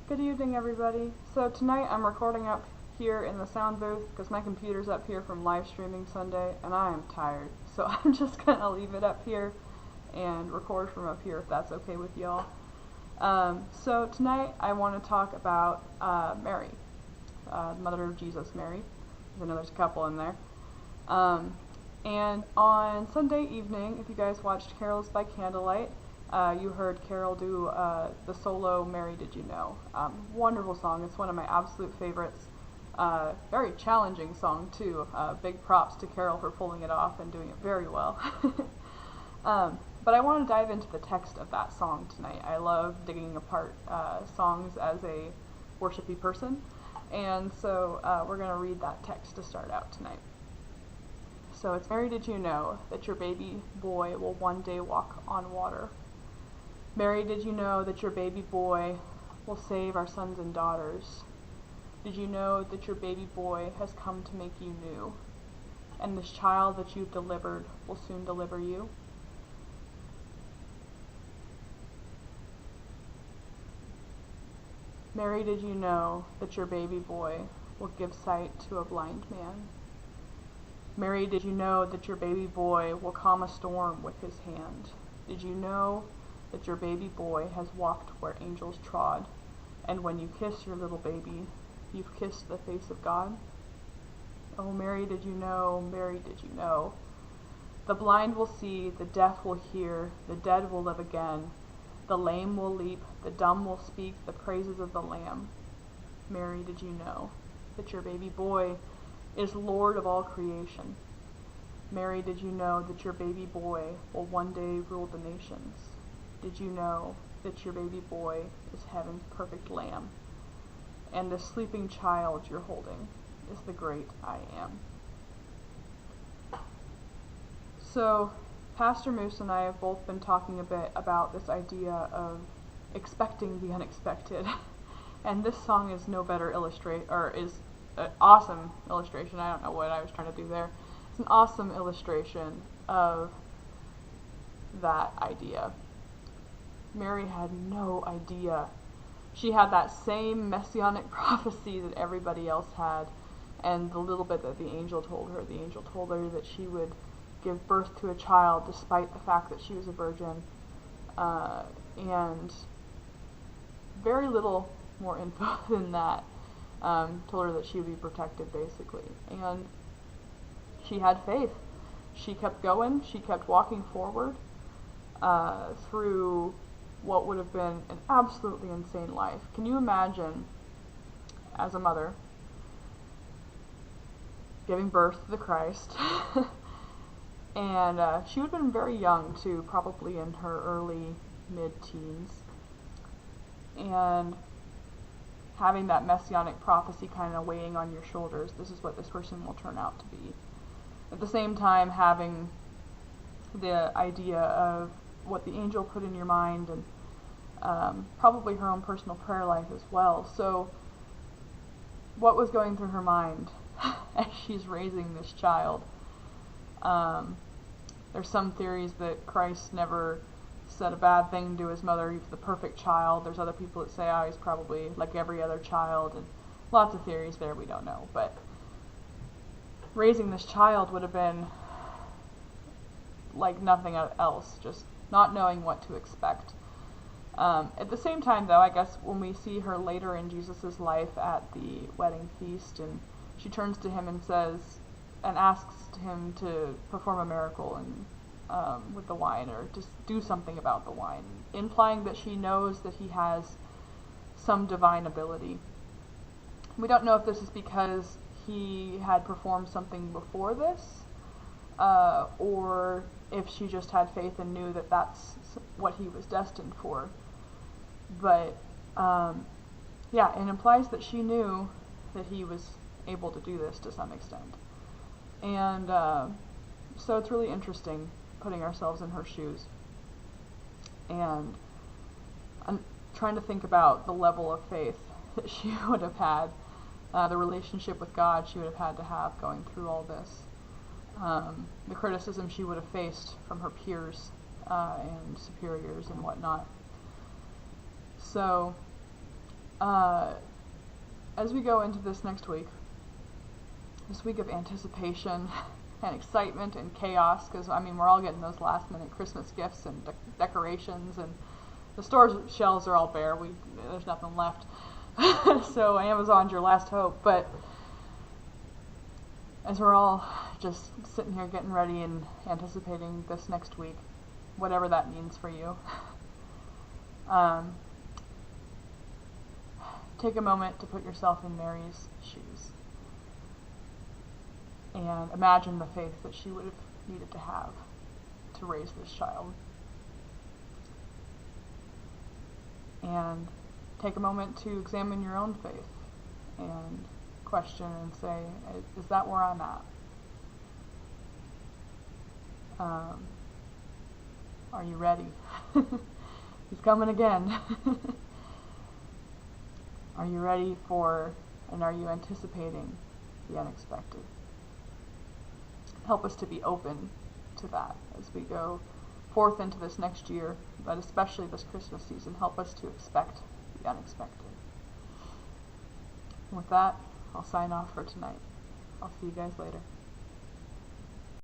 Good evening, everybody. So tonight I'm recording up here in the sound booth because my computer's up here from live streaming Sunday and I am tired. So I'm just going to leave it up here and record from up here if that's okay with y'all. So tonight I want to talk about Mary, mother of Jesus, Mary. I know there's a couple in there. And on Sunday evening, if you guys watched Carols by Candlelight, you heard Carol do the solo Mary Did You Know. Wonderful song. It's one of my absolute favorites. Very challenging song too. Big props to Carol for pulling it off and doing it very well. But I want to dive into the text of that song tonight. I love digging apart songs as a worshipy person. And so we're going to read that text to start out tonight. So it's Mary, did you know that your baby boy will one day walk on water? Mary, did you know that your baby boy will save our sons and daughters? Did you know that your baby boy has come to make you new? And this child that you've delivered will soon deliver you? Mary, did you know that your baby boy will give sight to a blind man? Mary, did you know that your baby boy will calm a storm with his hand? Did you know that your baby boy has walked where angels trod, and when you kiss your little baby, you've kissed the face of God? Oh, Mary, did you know, Mary, did you know? The blind will see, the deaf will hear, the dead will live again, the lame will leap, the dumb will speak the praises of the Lamb. Mary, did you know that your baby boy is Lord of all creation? Mary, did you know that your baby boy will one day rule the nations? Did you know that your baby boy is heaven's perfect lamb? And the sleeping child you're holding is the great I Am. So, Pastor Moose and I have both been talking a bit about this idea of expecting the unexpected. And this song is no better is an awesome illustration. I don't know what I was trying to do there. It's an awesome illustration of that idea. Mary had no idea. She had that same messianic prophecy that everybody else had, and the little bit that the angel told her. The angel told her that she would give birth to a child despite the fact that she was a virgin, and very little more info than that. Told her that she would be protected, basically. And she had faith. She kept going. She kept walking forward through what would have been an absolutely insane life. Can you imagine, as a mother, giving birth to the Christ? And she would have been very young, too, probably in her early mid-teens. And having that messianic prophecy kind of weighing on your shoulders, this is what this person will turn out to be. At the same time, having the idea of what the angel put in your mind, and probably her own personal prayer life as well. So, what was going through her mind as she's raising this child? There's some theories that Christ never said a bad thing to his mother. He was the perfect child. There's other people that say, he's probably like every other child, and lots of theories there, we don't know. But raising this child would have been like nothing else, just not knowing what to expect. At the same time, though, I guess when we see her later in Jesus' life at the wedding feast, and she turns to him and says, and asks him to perform a miracle and with the wine, or just do something about the wine, implying that she knows that he has some divine ability. We don't know if this is because he had performed something before this, or if she just had faith and knew that that's what he was destined for. But yeah, it implies that she knew that he was able to do this to some extent. And so it's really interesting putting ourselves in her shoes. And I'm trying to think about the level of faith that she would have had, the relationship with God she would have had to have going through all this. The criticism she would have faced from her peers and superiors and whatnot. So As we go into this next week, this week of anticipation and excitement and chaos, because I mean we're all getting those last minute Christmas gifts and decorations, and the store's shelves are all bare. There's nothing left. So Amazon's your last hope. But as we're all just sitting here getting ready and anticipating this next week, whatever that means for you, take a moment to put yourself in Mary's shoes and imagine the faith that she would have needed to have to raise this child. And take a moment to examine your own faith and question and say, is that where I'm at? Are you ready? He's coming again. Are you ready for, and are you anticipating the unexpected? Help us to be open to that as we go forth into this next year, but especially this Christmas season. Help us to expect the unexpected. With that, I'll sign off for tonight. I'll see you guys later.